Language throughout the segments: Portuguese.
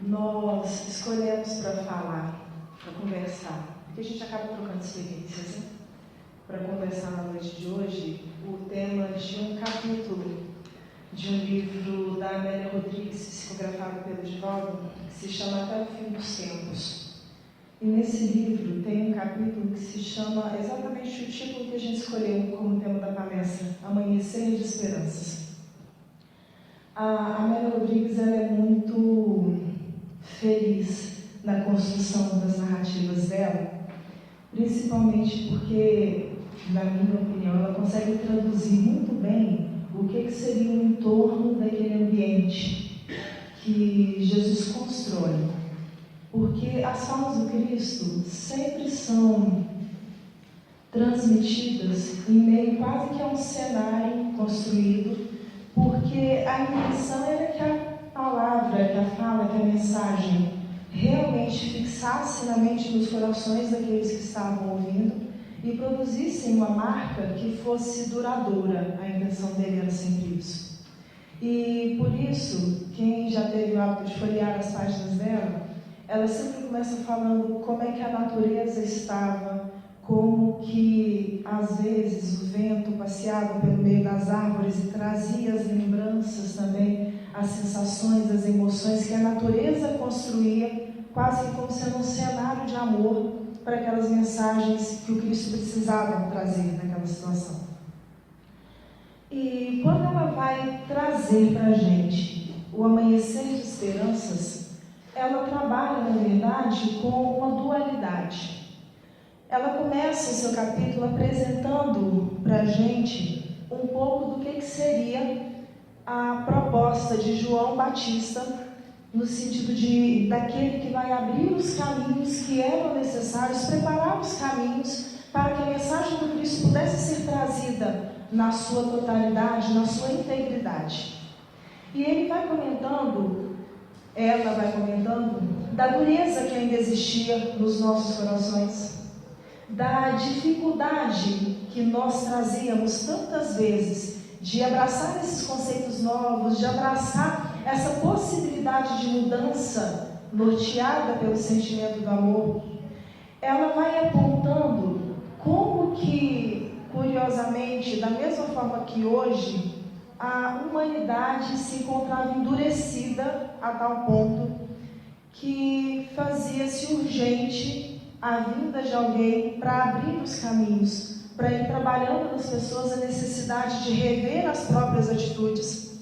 Nós escolhemos para falar, para conversar, porque a gente acaba trocando experiências, né? Para conversar na noite de hoje, o tema de um capítulo de um livro da Amélia Rodrigues, psicografado pelo Divaldo, que se chama Até o Fim dos Tempos. E nesse livro tem um capítulo que se chama exatamente o título que a gente escolheu como tema da palestra, Amanhecer de Esperanças. A Amélia Rodrigues ela é muito feliz na construção das narrativas dela, principalmente porque, na minha opinião, ela consegue traduzir muito bem o que seria o entorno daquele ambiente que Jesus constrói. Porque as falas do Cristo sempre são transmitidas em meio quase que a um cenário construído, porque a intenção era que a palavra, que a fala, que a mensagem realmente fixasse na mente dos corações daqueles que estavam ouvindo e produzissem uma marca que fosse duradoura. A intenção dele era sempre isso. E por isso, quem já teve o hábito de folhear as páginas dela, ela sempre começa falando como é que a natureza estava, como que às vezes o vento passeava pelo meio das árvores e trazia as lembranças também, as sensações, as emoções que a natureza construía, quase como sendo um cenário de amor para aquelas mensagens que o Cristo precisava trazer naquela situação. E quando ela vai trazer para a gente o amanhecer de esperanças, ela trabalha, na verdade, com uma dualidade. Ela começa o seu capítulo apresentando para a gente um pouco do que seria a proposta de João Batista, no sentido daquele que vai abrir os caminhos que eram necessários, preparar os caminhos para que a mensagem do Cristo pudesse ser trazida na sua totalidade, na sua integridade. E ele vai comentando, ela vai comentando, da dureza que ainda existia nos nossos corações, da dificuldade que nós trazíamos tantas vezes de abraçar esses conceitos novos, de abraçar essa possibilidade de mudança norteada pelo sentimento do amor. Ela vai apontando como que, curiosamente, da mesma forma que hoje, a humanidade se encontrava endurecida a tal ponto que fazia-se urgente a vinda de alguém para abrir os caminhos, para ir trabalhando nas pessoas a necessidade de rever as próprias atitudes,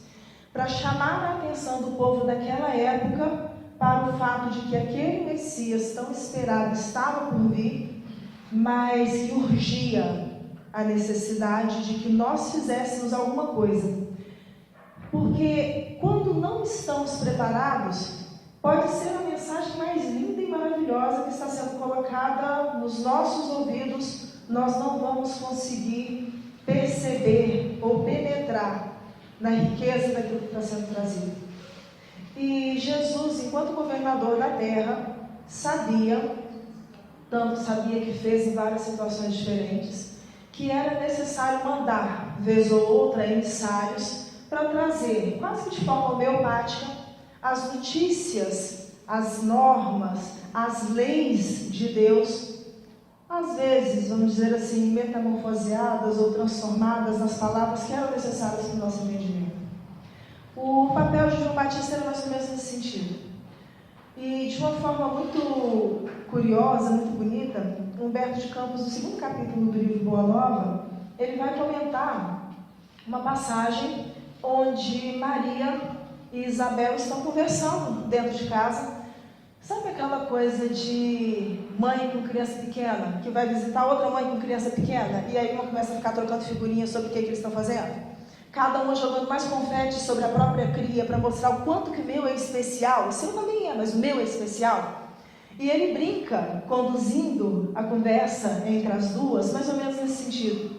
para chamar a atenção do povo daquela época para o fato de que aquele Messias tão esperado estava por vir, mas que urgia a necessidade de que nós fizéssemos alguma coisa. Porque quando não estamos preparados, pode ser a mensagem mais linda e maravilhosa que está sendo colocada nos nossos ouvidos, nós não vamos conseguir perceber ou penetrar na riqueza daquilo que está sendo trazido. E Jesus, enquanto governador da terra, sabia, tanto sabia que fez em várias situações diferentes, que era necessário mandar, vez ou outra, emissários para trazer, quase que de forma homeopática, as notícias, as normas, as leis de Deus, às vezes, vamos dizer assim, metamorfoseadas ou transformadas nas palavras que eram necessárias para o nosso entendimento. O papel de João Batista era mais ou menos nesse sentido. E de uma forma muito curiosa, muito bonita, Humberto de Campos, no segundo capítulo do livro Boa Nova, ele vai comentar uma passagem onde Maria e Isabel estão conversando dentro de casa. Sabe aquela coisa de mãe com criança pequena, que vai visitar outra mãe com criança pequena, e aí uma começa a ficar trocando figurinhas sobre o que eles estão fazendo? Cada uma jogando mais confete sobre a própria cria, para mostrar o quanto que o meu é especial. O seu também é, mas o meu é especial. E ele brinca, conduzindo a conversa entre as duas, mais ou menos nesse sentido.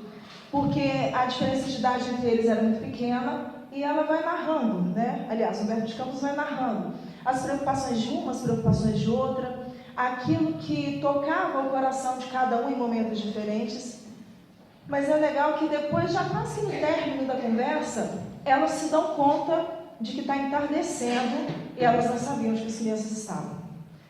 Porque a diferença de idade entre eles era muito pequena, e ela vai narrando, né? Aliás, Humberto de Campos vai narrando as preocupações de uma, as preocupações de outra, aquilo que tocava o coração de cada um em momentos diferentes. Mas é legal que depois, já quase no término da conversa, elas se dão conta de que está entardecendo e elas não sabiam onde as crianças estavam.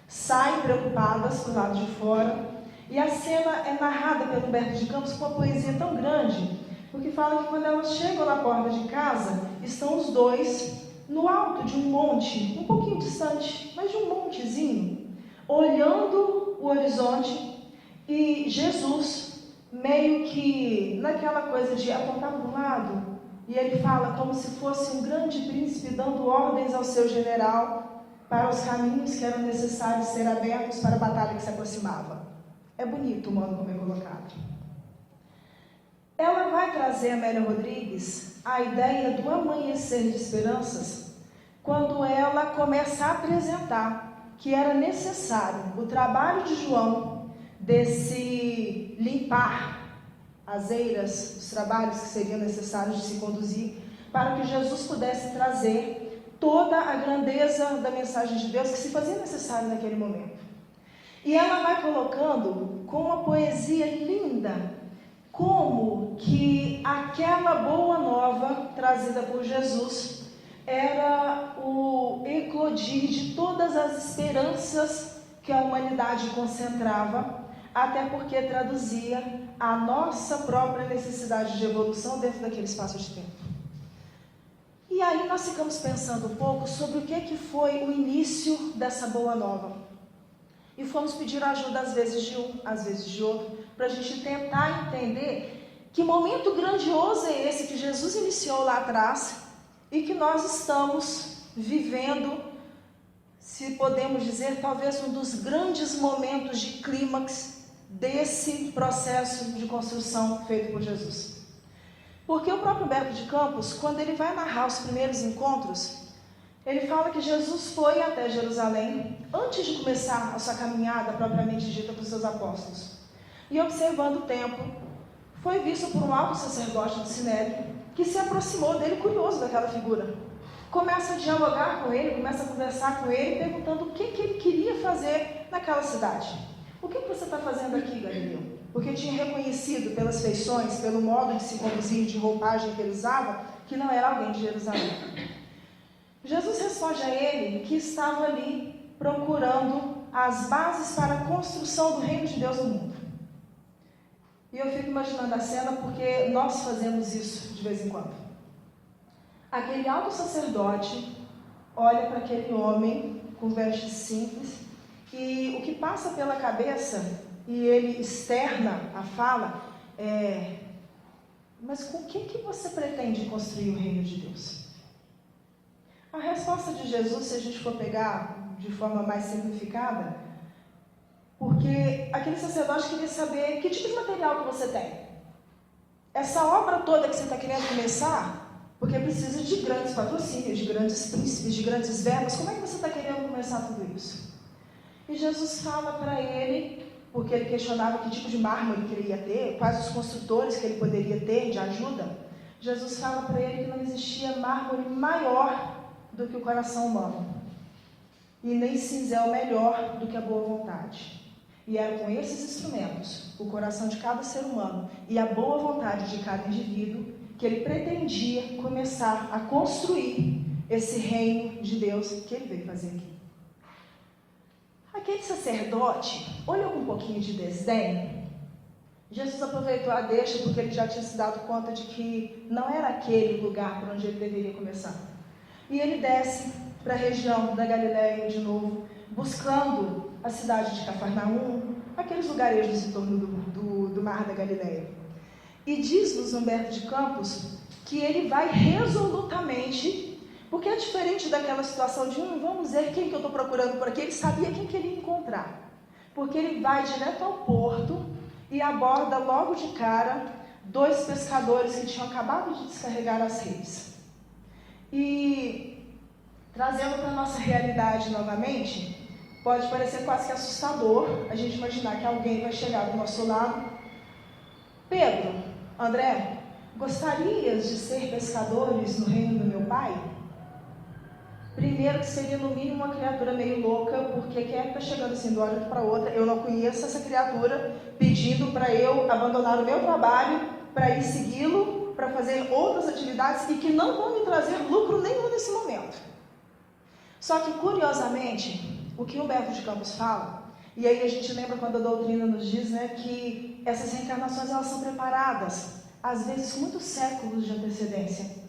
Saem preocupadas para o lado de fora, e a cena é narrada pelo Humberto de Campos com uma poesia tão grande, porque fala que quando elas chegam na porta de casa, estão os dois no alto de um monte, um pouquinho distante, mas de um montezinho, olhando o horizonte, e Jesus meio que naquela coisa de apontar para um lado, e ele fala como se fosse um grande príncipe dando ordens ao seu general para os caminhos que eram necessários ser abertos para a batalha que se aproximava. É bonito o modo como é colocado. Ela vai trazer, Amélia Rodrigues, a ideia do amanhecer de esperanças, quando ela começa a apresentar que era necessário o trabalho de João, desse limpar as eiras, os trabalhos que seriam necessários de se conduzir, para que Jesus pudesse trazer toda a grandeza da mensagem de Deus que se fazia necessário naquele momento. E ela vai colocando com uma poesia linda, como que aquela boa nova trazida por Jesus era o eclodir de todas as esperanças que a humanidade concentrava, até porque traduzia a nossa própria necessidade de evolução dentro daquele espaço de tempo. E aí nós ficamos pensando um pouco sobre o que foi o início dessa boa nova. E fomos pedir ajuda às vezes de um, às vezes de outro, para a gente tentar entender que momento grandioso é esse que Jesus iniciou lá atrás e que nós estamos vivendo, se podemos dizer, talvez um dos grandes momentos de clímax desse processo de construção feito por Jesus. Porque o próprio Humberto de Campos, quando ele vai narrar os primeiros encontros, ele fala que Jesus foi até Jerusalém antes de começar a sua caminhada propriamente dita para os seus apóstolos. E observando o tempo, foi visto por um alto sacerdote do Sinédrio, que se aproximou dele curioso daquela figura. Começa a dialogar com ele, começa a conversar com ele, perguntando o que ele queria fazer naquela cidade. O que você está fazendo aqui, Galileu? Porque tinha reconhecido pelas feições, pelo modo de se conduzir, de roupagem que ele usava, que não era alguém de Jerusalém. Jesus responde a ele que estava ali procurando as bases para a construção do reino de Deus no mundo. E eu fico imaginando a cena porque nós fazemos isso de vez em quando. Aquele alto sacerdote olha para aquele homem com vestes simples e o que passa pela cabeça, e ele externa a fala, mas com o que você pretende construir o reino de Deus? A resposta de Jesus, se a gente for pegar de forma mais simplificada, porque aquele sacerdote queria saber que tipo de material que você tem. Essa obra toda que você está querendo começar, porque precisa de grandes patrocínios, de grandes príncipes, de grandes verbas, como é que você está querendo começar tudo isso? E Jesus fala para ele, porque ele questionava que tipo de mármore que ele ia ter, quais os construtores que ele poderia ter de ajuda. Jesus fala para ele que não existia mármore maior do que o coração humano, e nem cinzel melhor do que a boa vontade. E era com esses instrumentos, o coração de cada ser humano e a boa vontade de cada indivíduo, que ele pretendia começar a construir esse reino de Deus que ele veio fazer aqui. Aquele sacerdote olhou com um pouquinho de desdém. Jesus aproveitou a deixa porque ele já tinha se dado conta de que não era aquele lugar por onde ele deveria começar. E ele desce para a região da Galileia de novo, buscando a cidade de Cafarnaum, aqueles lugarejos em torno do Mar da Galileia. E diz-nos Humberto de Campos que ele vai resolutamente, porque é diferente daquela situação de vamos ver quem que eu estou procurando por aqui. Ele sabia quem que ele ia encontrar, porque ele vai direto ao porto e aborda logo de cara 2 pescadores que tinham acabado de descarregar as redes. E trazendo para a nossa realidade novamente, pode parecer quase que assustador a gente imaginar que alguém vai chegar do nosso lado. Pedro, André, gostarias de ser pescadores no reino do meu pai? Primeiro que seria no mínimo uma criatura meio louca, porque quem é que está chegando assim de uma hora para outra? Eu não conheço essa criatura pedindo para eu abandonar o meu trabalho para ir segui-lo para fazer outras atividades e que não vão me trazer lucro nenhum nesse momento. Só que, curiosamente, o que Humberto de Campos fala, e aí a gente lembra quando a doutrina nos diz, né, que essas reencarnações elas são preparadas, às vezes com muitos séculos de antecedência.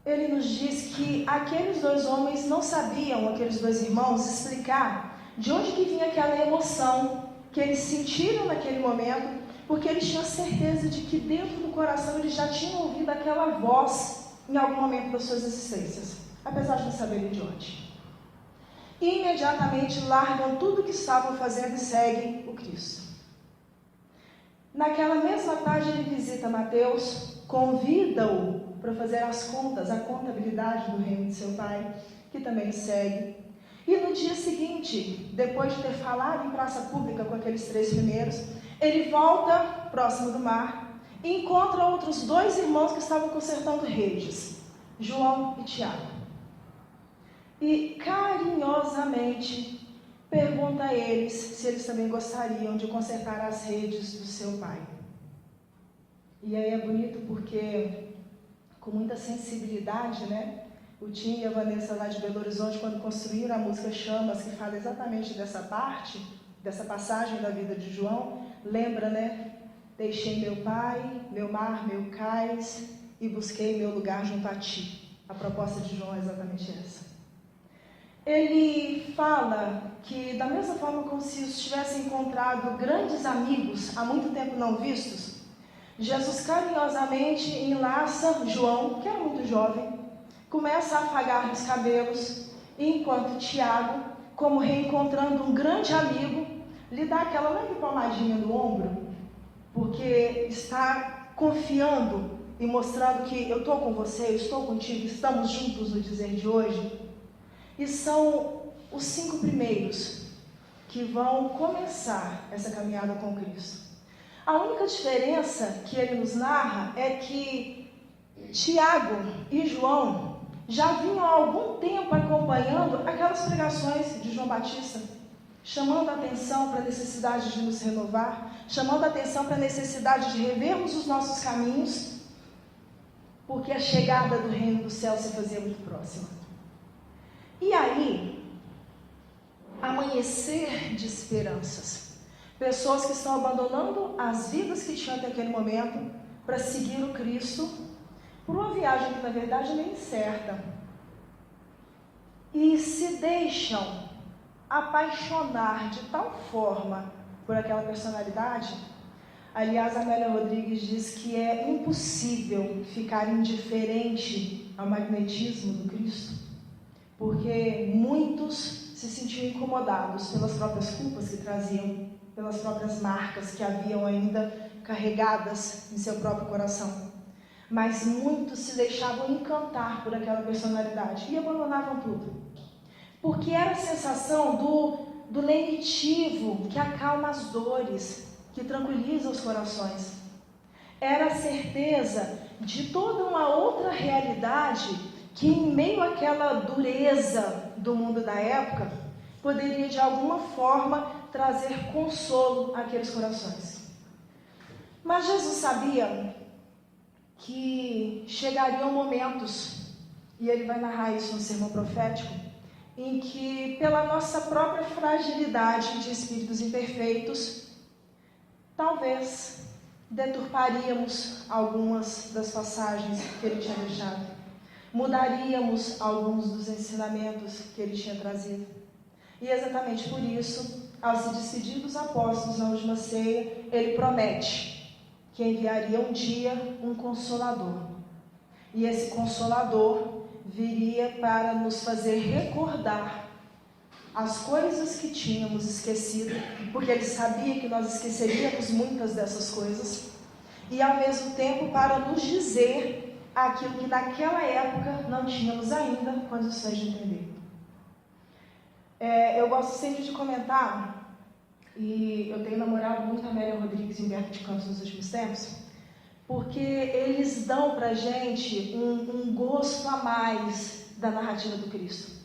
Ele nos diz que aqueles dois homens não sabiam, aqueles dois irmãos, explicar de onde que vinha aquela emoção que eles sentiram naquele momento, porque eles tinham certeza de que dentro do coração eles já tinham ouvido aquela voz em algum momento das suas existências, apesar de não saberem de onde. E imediatamente largam tudo o que estavam fazendo e seguem o Cristo. Naquela mesma tarde ele visita Mateus, convida-o para fazer as contas, a contabilidade do reino de seu pai, que também segue. E no dia seguinte, depois de ter falado em praça pública com aqueles três primeiros, ele volta próximo do mar e encontra outros dois irmãos que estavam consertando redes, João e Tiago. E carinhosamente pergunta a eles se eles também gostariam de consertar as redes do seu pai. E aí é bonito porque, com muita sensibilidade, né? O Tim e a Vanessa lá de Belo Horizonte, quando construíram a música Chamas, que fala exatamente dessa parte, dessa passagem da vida de João, lembra, né? Deixei meu pai, meu mar, meu cais e busquei meu lugar junto a ti. A proposta de João é exatamente essa. Ele fala que, da mesma forma como se os tivessem encontrado grandes amigos há muito tempo não vistos, Jesus carinhosamente enlaça João, que era muito jovem, começa a afagar os cabelos, enquanto Tiago, como reencontrando um grande amigo, lhe dá aquela leve palmadinha no ombro, porque está confiando e mostrando que eu estou com você, eu estou contigo, estamos juntos no dizer de hoje. E são os 5 primeiros que vão começar essa caminhada com Cristo. A única diferença que ele nos narra é que Tiago e João já vinham há algum tempo acompanhando aquelas pregações de João Batista, chamando a atenção para a necessidade de nos renovar, chamando a atenção para a necessidade de revermos os nossos caminhos, porque a chegada do reino do céu se fazia muito próxima. E aí, amanhecer de esperanças. Pessoas que estão abandonando as vidas que tinham até aquele momento para seguir o Cristo por uma viagem que na verdade nem certa. E se deixam apaixonar de tal forma por aquela personalidade. Aliás, a Amélia Rodrigues diz que é impossível ficar indiferente ao magnetismo do Cristo, porque muitos se sentiam incomodados pelas próprias culpas que traziam, pelas próprias marcas que haviam ainda carregadas em seu próprio coração. Mas muitos se deixavam encantar por aquela personalidade e abandonavam tudo. Porque era a sensação do lenitivo que acalma as dores, que tranquiliza os corações. Era a certeza de toda uma outra realidade que, em meio àquela dureza do mundo da época, poderia de alguma forma trazer consolo àqueles corações. Mas Jesus sabia que chegariam momentos, e ele vai narrar isso no sermão profético, em que, pela nossa própria fragilidade de espíritos imperfeitos, talvez deturparíamos algumas das passagens que ele tinha deixado, mudaríamos alguns dos ensinamentos que ele tinha trazido. E exatamente por isso, ao se despedir dos apóstolos na última ceia, ele promete que enviaria um dia um Consolador. E esse Consolador viria para nos fazer recordar as coisas que tínhamos esquecido, porque ele sabia que nós esqueceríamos muitas dessas coisas, e ao mesmo tempo para nos dizer aquilo que naquela época não tínhamos ainda condições de entender. Eu gosto sempre de comentar, e eu tenho namorado muito a Amélia Rodrigues e Humberto de Campos nos últimos tempos, porque eles dão para a gente um gosto a mais da narrativa do Cristo.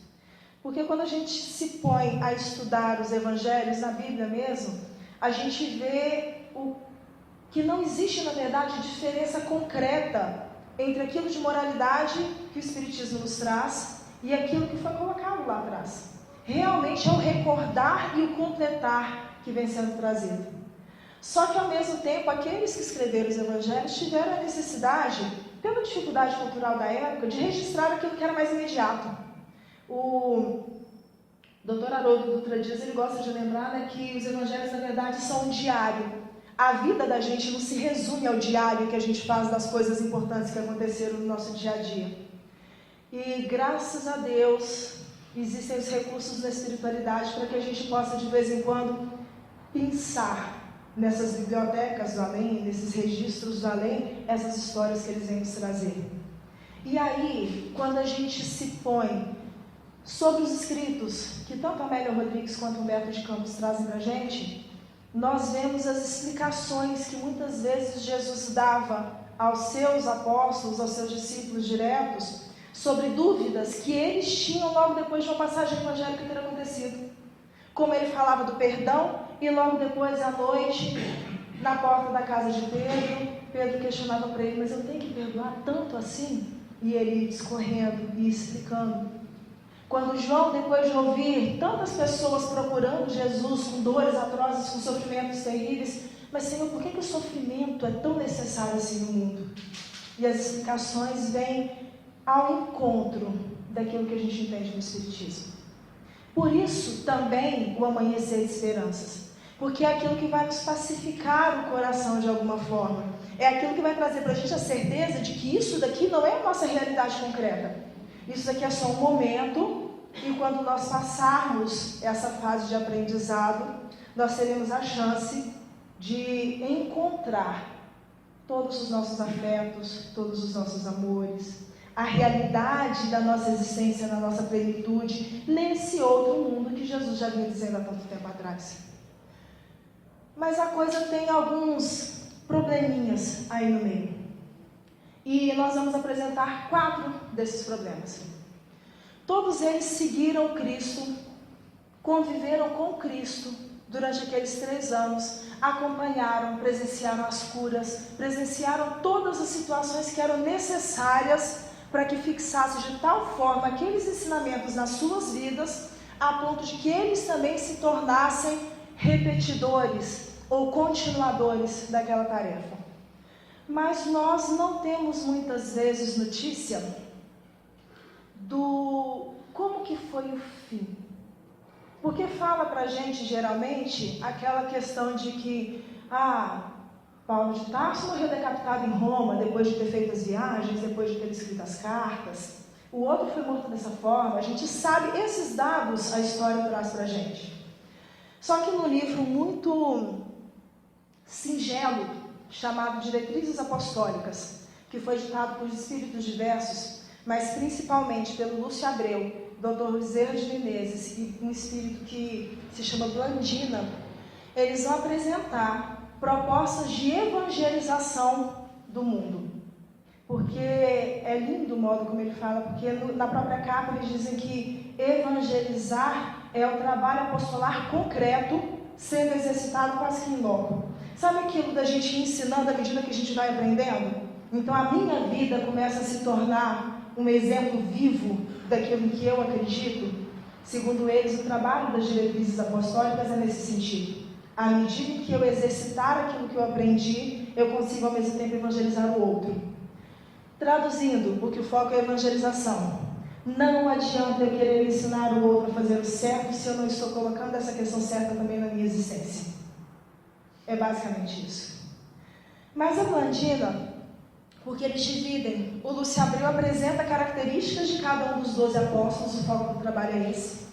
Porque quando a gente se põe a estudar os evangelhos, na Bíblia mesmo, a gente vê o que não existe, na verdade, diferença concreta entre aquilo de moralidade que o Espiritismo nos traz e aquilo que foi colocado lá atrás. Realmente é o recordar e o completar que vem sendo trazido. Só que, ao mesmo tempo, aqueles que escreveram os evangelhos tiveram a necessidade, pela dificuldade cultural da época, de registrar aquilo que era mais imediato. O Dr. Haroldo Dutra Dias, ele gosta de lembrar, né, que os evangelhos, na verdade, são um diário. A vida da gente não se resume ao diário que a gente faz das coisas importantes que aconteceram no nosso dia a dia. E, graças a Deus, existem os recursos da espiritualidade para que a gente possa, de vez em quando, pensar nessas bibliotecas do além, nesses registros do além, essas histórias que eles vêm nos trazer. E aí, quando a gente se põe sobre os escritos que tanto Amélia Rodrigues quanto Humberto de Campos trazem para a gente, nós vemos as explicações que muitas vezes Jesus dava aos seus apóstolos, aos seus discípulos diretos, sobre dúvidas que eles tinham logo depois de uma passagem evangélica ter acontecido. Como ele falava do perdão, e logo depois, à noite, na porta da casa de Pedro questionava para ele, mas eu tenho que perdoar tanto assim? E ele discorrendo e explicando. Quando João, depois de ouvir tantas pessoas procurando Jesus com dores atrozes, com sofrimentos terríveis, mas Senhor, por que o sofrimento é tão necessário assim no mundo? E as explicações vêm ao encontro daquilo que a gente entende no Espiritismo. Por isso também o amanhecer de esperanças, porque é aquilo que vai nos pacificar o coração de alguma forma, é aquilo que vai trazer para a gente a certeza de que isso daqui não é a nossa realidade concreta, isso daqui é só um momento, e quando nós passarmos essa fase de aprendizado, nós teremos a chance de encontrar todos os nossos afetos, todos os nossos amores, a realidade da nossa existência, na nossa plenitude, nesse outro mundo que Jesus já vinha dizendo há tanto tempo atrás. Mas a coisa tem alguns probleminhas aí no meio. E nós vamos apresentar 4 desses problemas. Todos eles seguiram Cristo, conviveram com Cristo durante aqueles 3 anos, acompanharam, presenciaram as curas, presenciaram todas as situações que eram necessárias para que fixasse de tal forma aqueles ensinamentos nas suas vidas, a ponto de que eles também se tornassem repetidores ou continuadores daquela tarefa. Mas nós não temos muitas vezes notícia do como que foi o fim. Porque fala para a gente, geralmente, aquela questão de que Paulo de Tarso morreu decapitado em Roma, depois de ter feito as viagens, depois de ter escrito as cartas. O outro foi morto dessa forma. A gente sabe, esses dados a história traz para a gente. Só que num livro muito singelo, chamado Diretrizes Apostólicas, que foi ditado por espíritos diversos, mas principalmente pelo Lúcio Abreu, Dr. Bezerra de Menezes e um espírito que se chama Blandina, eles vão apresentar propostas de evangelização do mundo. Porque é lindo o modo como ele fala, porque na própria capa eles dizem que evangelizar é o trabalho apostolar concreto sendo exercitado quase que em loco. Sabe aquilo da gente ir ensinando à medida que a gente vai aprendendo? Então a minha vida começa a se tornar um exemplo vivo daquilo que eu acredito. Segundo eles, o trabalho das diretrizes apostólicas é nesse sentido. À medida que eu exercitar aquilo que eu aprendi, eu consigo ao mesmo tempo evangelizar o outro. Traduzindo, porque o foco é a evangelização. Não adianta eu querer ensinar o outro a fazer o certo se eu não estou colocando essa questão certa também na minha existência. É basicamente isso. Mas a Blandina, porque eles dividem, o Lúcio Abreu apresenta características de cada um dos 12 apóstolos, o foco do trabalho é esse.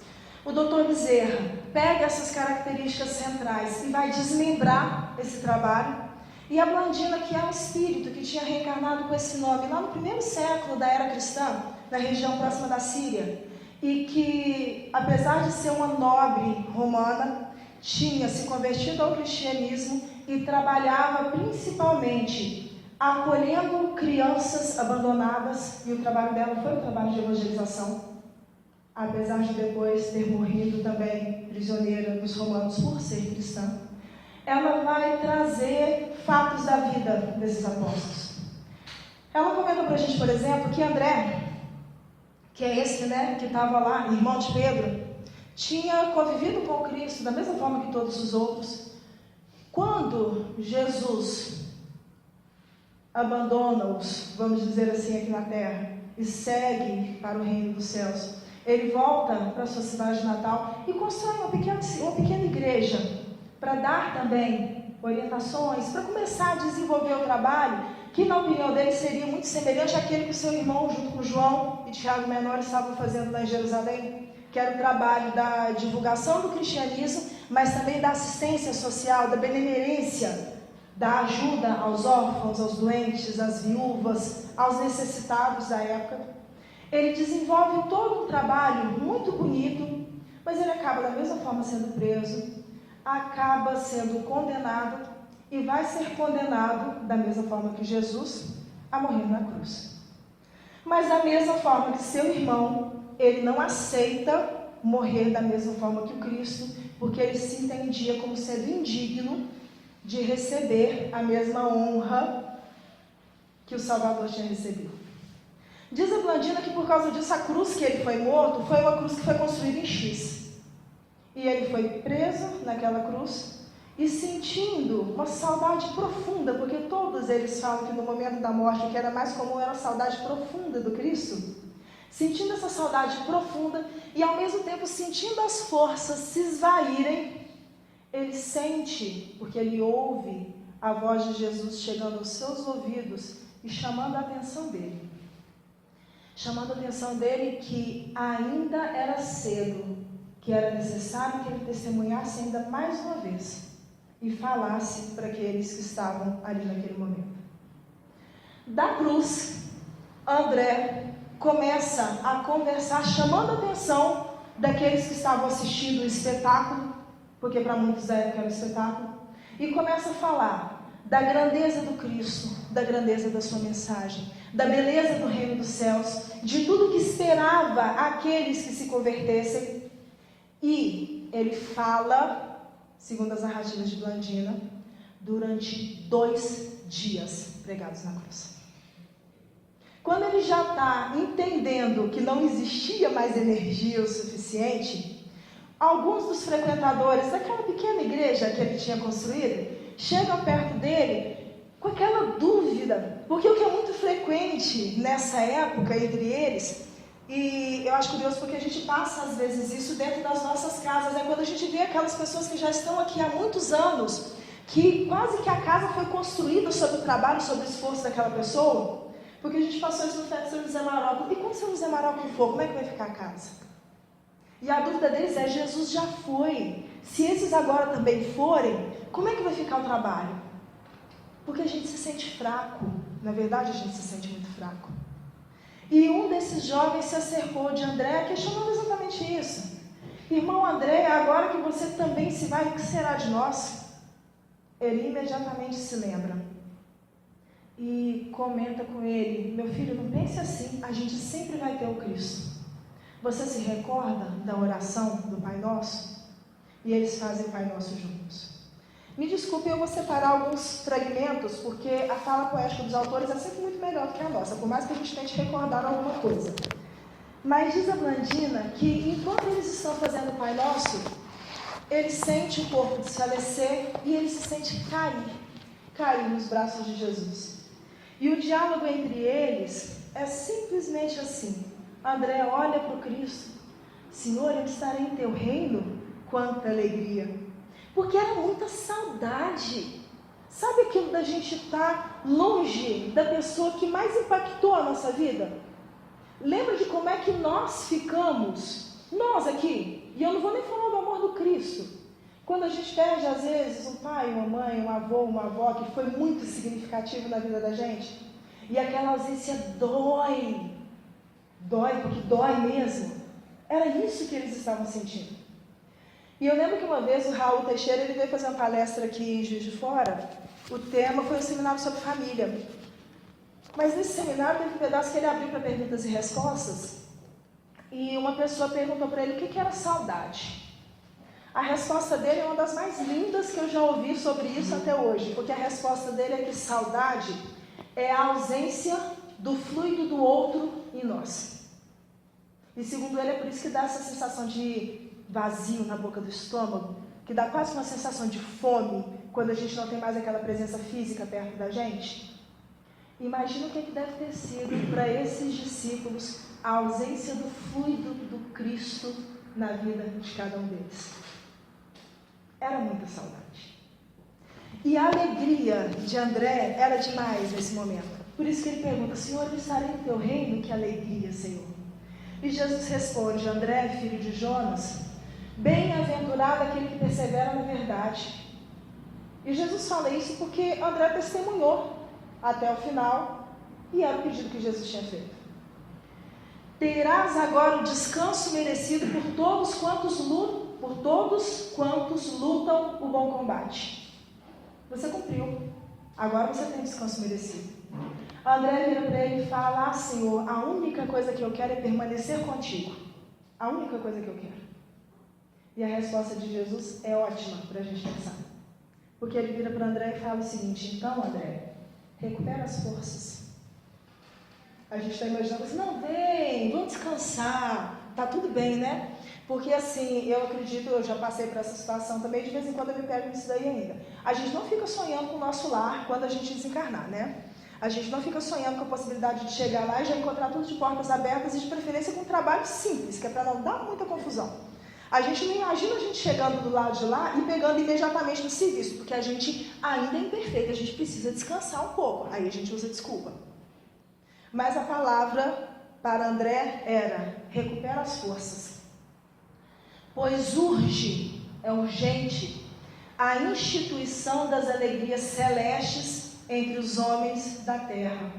O Dr. Bezerra pega essas características centrais e vai desmembrar esse trabalho. E a Blandina, que é um espírito que tinha reencarnado com esse nome lá no 1º século da era cristã, na região próxima da Síria, e que, apesar de ser uma nobre romana, tinha se convertido ao cristianismo e trabalhava principalmente acolhendo crianças abandonadas, e o trabalho dela foi o trabalho de evangelização, apesar de depois ter morrido também prisioneira dos romanos por ser cristã. ela vai trazer fatos da vida desses apóstolos. Ela comenta para a gente, por exemplo, que André, que é esse, que estava lá, irmão de Pedro, tinha convivido com Cristo da mesma forma que todos os outros. Quando Jesus abandona-os, vamos dizer assim, aqui na terra, e segue para o reino dos céus, ele volta para a sua cidade natal e constrói uma pequena igreja para dar também orientações, para começar a desenvolver o trabalho que, na opinião dele, seria muito semelhante àquele que o seu irmão, junto com João e Tiago Menor, estavam fazendo lá em Jerusalém, que era o trabalho da divulgação do cristianismo, mas também da assistência social, da benemerência, da ajuda aos órfãos, aos doentes, às viúvas, aos necessitados da época. Ele desenvolve todo um trabalho muito bonito, mas ele acaba da mesma forma sendo preso, acaba sendo condenado e vai ser condenado da mesma forma que Jesus a morrer na cruz. Mas da mesma forma que seu irmão, ele não aceita morrer da mesma forma que o Cristo, porque ele se entendia como sendo indigno de receber a mesma honra que o Salvador tinha recebido. Diz a Blandina que por causa disso a cruz que ele foi morto foi uma cruz que foi construída em X. E ele foi preso naquela cruz e sentindo uma saudade profunda, porque todos eles falam que no momento da morte o que era mais comum era a saudade profunda do Cristo. Sentindo essa saudade profunda e ao mesmo tempo sentindo as forças se esvaírem, ele sente, porque ele ouve a voz de Jesus chegando aos seus ouvidos e chamando a atenção dele. Chamando a atenção dele que ainda era cedo, que era necessário que ele testemunhasse ainda mais uma vez e falasse para aqueles que estavam ali naquele momento. Da cruz, André começa a conversar, chamando a atenção daqueles que estavam assistindo o espetáculo, porque para muitos da época era um espetáculo, e começa a falar da grandeza do Cristo, da grandeza da sua mensagem, da beleza do reino dos céus, de tudo que esperava aqueles que se convertessem. E ele fala, segundo as narrativas de Blandina, durante 2 dias pregados na cruz. Quando ele já está entendendo que não existia mais energia o suficiente, alguns dos frequentadores daquela pequena igreja que ele tinha construído chegam perto dele com aquela dúvida, porque o que é muito frequente nessa época entre eles, e eu acho curioso porque a gente passa às vezes isso dentro das nossas casas, quando a gente vê aquelas pessoas que já estão aqui há muitos anos, que quase que a casa foi construída sobre o trabalho, sobre o esforço daquela pessoa, porque a gente passou isso no fé de São José Maróculo. E quando São José Maróculo for, como é que vai ficar a casa? E a dúvida deles é, Jesus já foi, se esses agora também forem, como é que vai ficar o trabalho? Porque a gente se sente fraco, na verdade a gente se sente muito fraco. E um desses jovens se acercou de André, questionando exatamente isso. Irmão André, agora que você também se vai, o que será de nós? Ele imediatamente se lembra e comenta com ele, meu filho, não pense assim, a gente sempre vai ter o Cristo. Você se recorda da oração do Pai Nosso? E eles fazem o Pai Nosso juntos. Me desculpe, eu vou separar alguns fragmentos, porque a fala poética dos autores é sempre muito melhor do que a nossa, por mais que a gente tente recordar alguma coisa. Mas diz a Blandina que enquanto eles estão fazendo o Pai Nosso, ele sente o corpo desfalecer e ele se sente cair nos braços de Jesus. E o diálogo entre eles é simplesmente assim. André olha para o Cristo. Senhor, eu estarei em teu reino? Quanta alegria! Porque era muita saudade. Sabe aquilo da gente estar longe da pessoa que mais impactou a nossa vida? Lembra de como é que nós ficamos? Nós aqui. E eu não vou nem falar do amor do Cristo. Quando a gente perde, às vezes, um pai, uma mãe, um avô, uma avó, que foi muito significativo na vida da gente, e aquela ausência dói. Dói, porque dói mesmo. Era isso que eles estavam sentindo. E eu lembro que uma vez o Raul Teixeira, ele veio fazer uma palestra aqui em Juiz de Fora. O tema foi um seminário sobre família. Mas nesse seminário teve um pedaço que ele abriu para perguntas e respostas. E uma pessoa perguntou para ele o que era saudade. A resposta dele é uma das mais lindas que eu já ouvi sobre isso até hoje, porque a resposta dele é que saudade é a ausência do fluido do outro em nós. E segundo ele, é por isso que dá essa sensação de vazio na boca do estômago, que dá quase uma sensação de fome quando a gente não tem mais aquela presença física perto da gente. Imagina o que deve ter sido para esses discípulos a ausência do fluido do Cristo na vida de cada um deles. Era muita saudade. E a alegria de André era demais nesse momento. Por isso que ele pergunta: Senhor, eu estarei no teu reino? Que alegria, Senhor. E Jesus responde: André, filho de Jonas, bem-aventurado aquele que persevera na verdade. E Jesus fala isso porque André testemunhou até o final, e era o pedido que Jesus tinha feito. Terás agora o descanso merecido por todos quantos lutam o bom combate. Você cumpriu. Agora você tem descanso merecido. André vira para ele e fala: Senhor, a única coisa que eu quero é permanecer contigo. A única coisa que eu quero. E a resposta de Jesus é ótima para a gente pensar. Porque ele vira para André e fala o seguinte: então, André, recupera as forças. A gente está imaginando assim: não, vem, vamos descansar, tá tudo bem, né? Porque assim, eu acredito, eu já passei por essa situação também, de vez em quando eu me pego nisso daí ainda. A gente não fica sonhando com o nosso lar quando a gente desencarnar, né? A gente não fica sonhando com a possibilidade de chegar lá e já encontrar tudo de portas abertas, e de preferência com um trabalho simples, que é para não dar muita confusão. A gente não imagina a gente chegando do lado de lá e pegando imediatamente no serviço, porque a gente ainda é imperfeito, a gente precisa descansar um pouco. Aí a gente usa desculpa. Mas a palavra para André era: recupera as forças. Pois urge, é urgente, a instituição das alegrias celestes entre os homens da terra.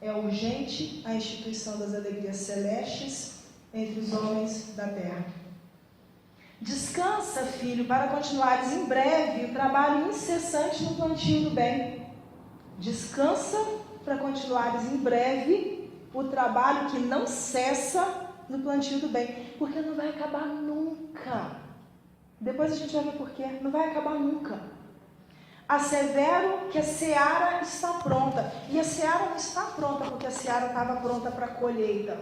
É urgente a instituição das alegrias celestes entre os homens da terra. Descansa, filho, para continuares em breve o trabalho incessante no plantio do bem. Descansa para continuares em breve o trabalho que não cessa no plantio do bem, porque não vai acabar nunca. Depois a gente vai ver por quê. Não vai acabar nunca. Assevero que a seara está pronta. E a seara não está pronta porque a seara estava pronta para a colheita.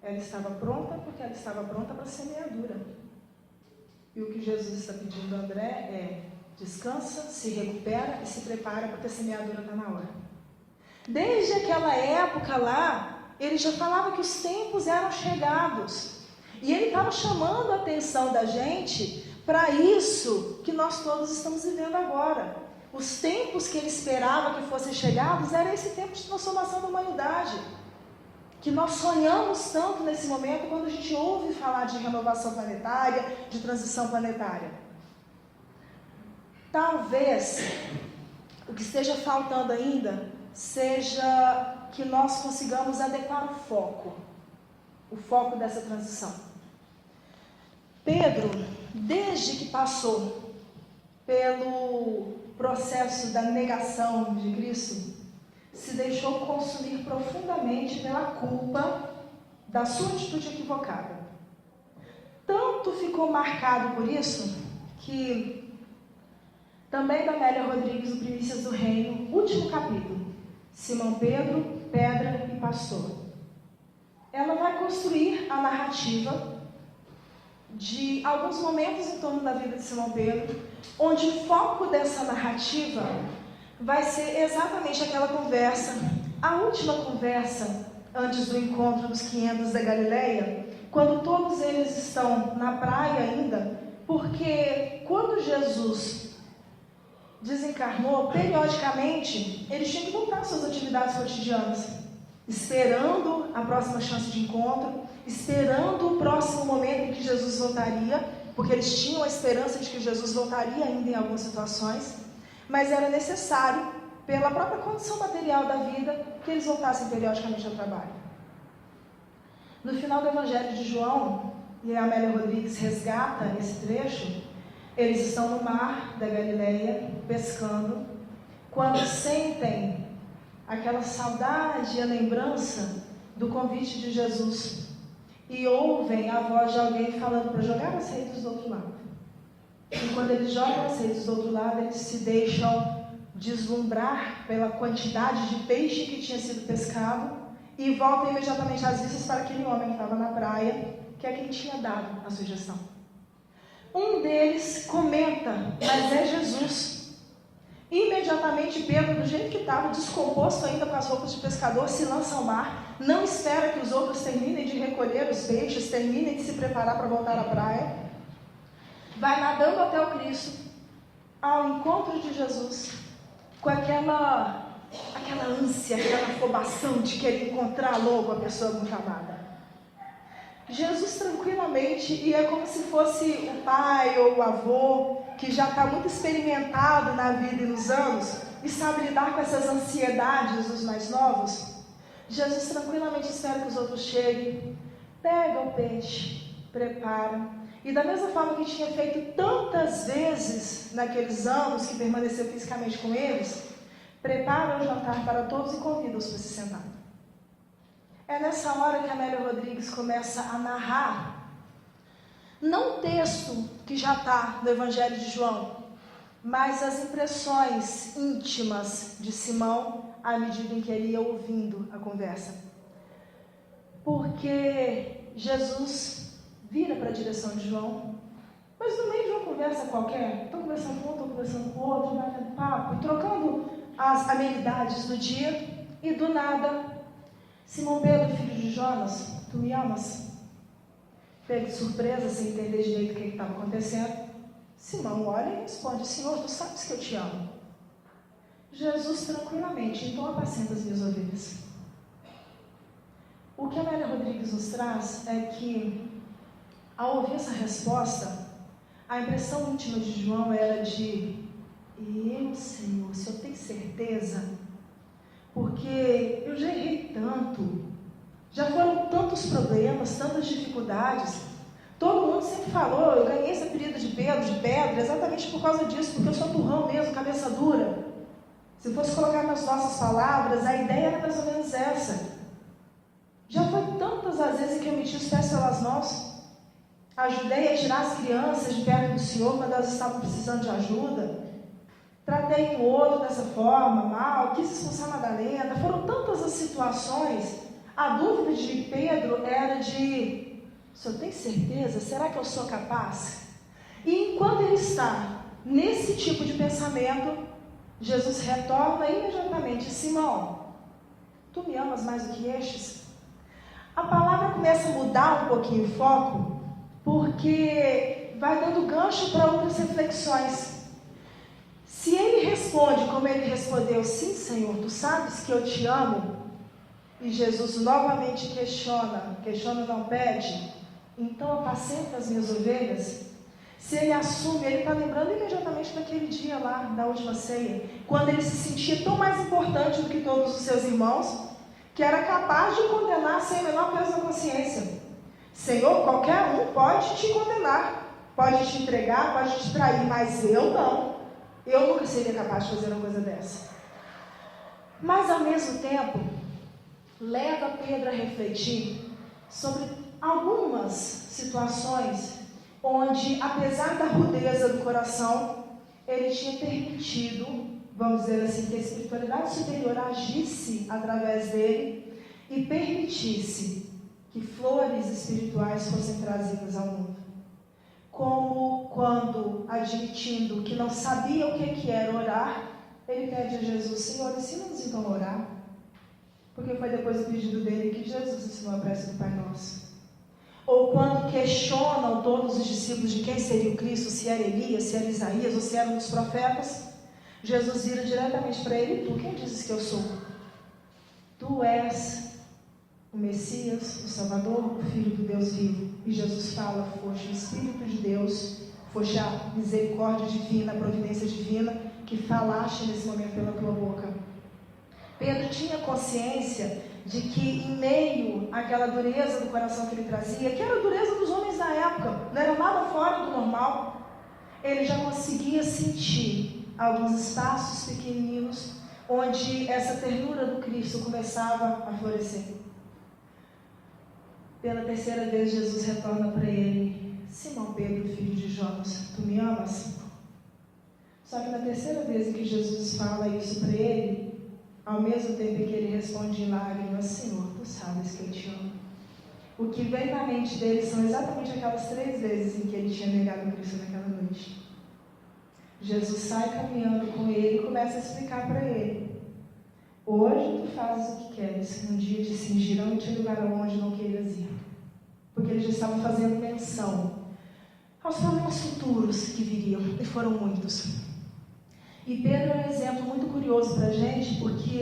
Ela estava pronta porque ela estava pronta para a semeadura. E o que Jesus está pedindo a André é: descansa, se recupera e se prepara, porque a semeadura está na hora. Desde aquela época lá, ele já falava que os tempos eram chegados. E ele estava chamando a atenção da gente para isso que nós todos estamos vivendo agora. Os tempos que ele esperava que fossem chegados era esse tempo de transformação da humanidade, que nós sonhamos tanto nesse momento quando a gente ouve falar de renovação planetária, de transição planetária. Talvez o que esteja faltando ainda seja que nós consigamos adequar o foco dessa transição. Pedro, desde que passou pelo processo da negação de Cristo, se deixou consumir profundamente pela culpa da sua atitude equivocada. Tanto ficou marcado por isso, que também da Amélia Rodrigues, no Primícias do Reino, último capítulo, Simão Pedro, Pedra e Pastor. Ela vai construir a narrativa de alguns momentos em torno da vida de Simão Pedro, onde o foco dessa narrativa vai ser exatamente aquela conversa, a última conversa antes do encontro dos 500 da Galileia, quando todos eles estão na praia ainda, porque quando Jesus desencarnou, periodicamente, eles tinham que voltar às suas atividades cotidianas, esperando a próxima chance de encontro, esperando o próximo momento em que Jesus voltaria, porque eles tinham a esperança de que Jesus voltaria ainda em algumas situações, mas era necessário, pela própria condição material da vida, que eles voltassem periodicamente ao trabalho. No final do Evangelho de João, e a Amélia Rodrigues resgata esse trecho, eles estão no mar da Galileia, pescando, quando sentem aquela saudade e a lembrança do convite de Jesus. e ouvem a voz de alguém falando para jogar as redes do outro lado. E quando eles jogam as redes do outro lado, eles se deixam deslumbrar pela quantidade de peixe que tinha sido pescado e voltam imediatamente as vistas para aquele homem que estava na praia, que é quem tinha dado a sugestão. Um deles comenta, mas é Jesus. Imediatamente Pedro, do jeito que estava, descomposto ainda com as roupas de pescador, se lança ao mar, não espera que os outros terminem de recolher os peixes, terminem de se preparar para voltar à praia, vai nadando até o Cristo, ao encontro de Jesus, com aquela ânsia, aquela afobação de querer encontrar logo a pessoa muito amada. Jesus tranquilamente, e é como se fosse o pai ou o avô, que já está muito experimentado na vida e nos anos, e sabe lidar com essas ansiedades dos mais novos. Jesus tranquilamente espera que os outros cheguem, pega o peixe, prepara, e da mesma forma que tinha feito tantas vezes naqueles anos que permaneceu fisicamente com eles, prepara o jantar para todos e convida-os para se sentar. É nessa hora que Amélia Rodrigues começa a narrar, não o texto que já está no Evangelho de João, mas as impressões íntimas de Simão à medida em que ele ia ouvindo a conversa. Porque Jesus vira para a direção de João, mas no meio de uma conversa qualquer, estou conversando com um, estou conversando com o outro, batendo papo e trocando as amenidades do dia, e do nada, Simão Pedro, filho de Jonas, tu me amas? Pego de surpresa, sem entender direito o que estava acontecendo. Simão olha e responde, Senhor, tu sabes que eu te amo. Jesus tranquilamente, então apacenta as minhas ovelhas. O que a Amélia Rodrigues nos traz é que, ao ouvir essa resposta, a impressão íntima de João era de, eu, Senhor, se eu tenho certeza, porque eu já errei tanto, já foram tantos problemas, tantas dificuldades, todo mundo sempre falou, eu ganhei esse apelido de Pedro, de pedra, exatamente por causa disso, porque eu sou turrão mesmo, cabeça dura. Se fosse colocar nas nossas palavras, a ideia era mais ou menos essa. Já foi tantas as vezes que eu meti os pés pelas mãos, ajudei a tirar as crianças de perto do Senhor quando elas estavam precisando de ajuda, tratei um outro dessa forma, mal, quis expulsar Madalena, foram tantas as situações. A dúvida de Pedro era de, se eu tenho certeza, será que eu sou capaz? E enquanto ele está nesse tipo de pensamento, Jesus retorna imediatamente, Simão, tu me amas mais do que estes? A palavra começa a mudar um pouquinho o foco, porque vai dando gancho para outras reflexões. Se ele responde como ele respondeu, sim, Senhor, tu sabes que eu te amo, e Jesus novamente questiona não pede, então apacenta as minhas ovelhas. Se ele assume, ele está lembrando imediatamente daquele dia lá, da última ceia, quando ele se sentia tão mais importante do que todos os seus irmãos, que era capaz de condenar sem o menor peso na consciência. Senhor, qualquer um pode te condenar, pode te entregar, pode te trair, mas eu não. Eu nunca seria capaz de fazer uma coisa dessa. Mas ao mesmo tempo, leva Pedro a refletir sobre algumas situações onde, apesar da rudeza do coração, ele tinha permitido, vamos dizer assim, que a espiritualidade superior agisse através dele e permitisse que flores espirituais fossem trazidas ao mundo. Como quando, admitindo que não sabia o que era orar, ele pede a Jesus, Senhor, ensina-nos então a orar. Porque foi depois do pedido dele que Jesus ensinou a prece do Pai Nosso. Ou quando questionam todos os discípulos de quem seria o Cristo, se era Elias, se era Isaías ou se era um dos profetas, Jesus vira diretamente para ele, tu quem dizes que eu sou? Tu és o Messias, o Salvador, o Filho do Deus vivo. E Jesus fala, foste o Espírito de Deus, foste a misericórdia divina, a providência divina, que falaste nesse momento pela tua boca. Pedro tinha consciência de que em meio àquela dureza do coração que ele trazia, que era a dureza dos homens da época, não era nada fora do normal, ele já conseguia sentir alguns espaços pequeninos onde essa ternura do Cristo começava a florescer. Pela terceira vez, Jesus retorna para ele: Simão Pedro, filho de Jonas, tu me amas? Só que na terceira vez em que Jesus fala isso para ele, ao mesmo tempo que ele responde em lágrimas: Senhor, tu sabes que eu te amo. O que vem na mente dele são exatamente aquelas 3 vezes em que ele tinha negado Cristo naquela noite. Jesus sai caminhando com ele e começa a explicar para ele: hoje tu fazes o que queres, um dia te cingirão e te levarão onde não queiras ir. Porque eles já estavam fazendo menção aos problemas futuros que viriam, e foram muitos. E Pedro é um exemplo muito curioso para a gente, porque